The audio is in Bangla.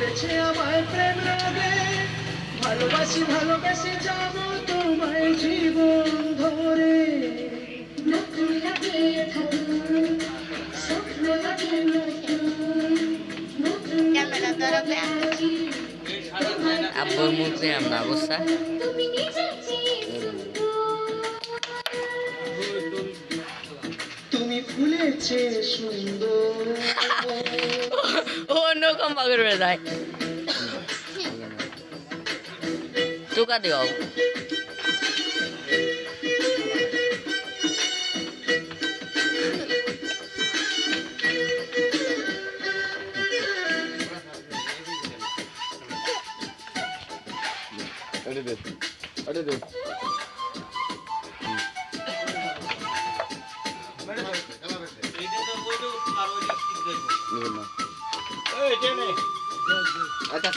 করেছে আমায় প্রেম লাগে, ভালোবাসি ভালোবেসে যাব তোমায় জীবন ধরে। নতুন লাগে থাকুন, স্বপ্ন লাগে নতুন, নতুন আব্বুর মুখে আমরা অবস্থা তুমি নিজে চেয়ে তুমি ফুলের চেয়ে সুন্দর। ও অন্যরকম পাগল হয়ে যায় টুকা দিও আচ্ছা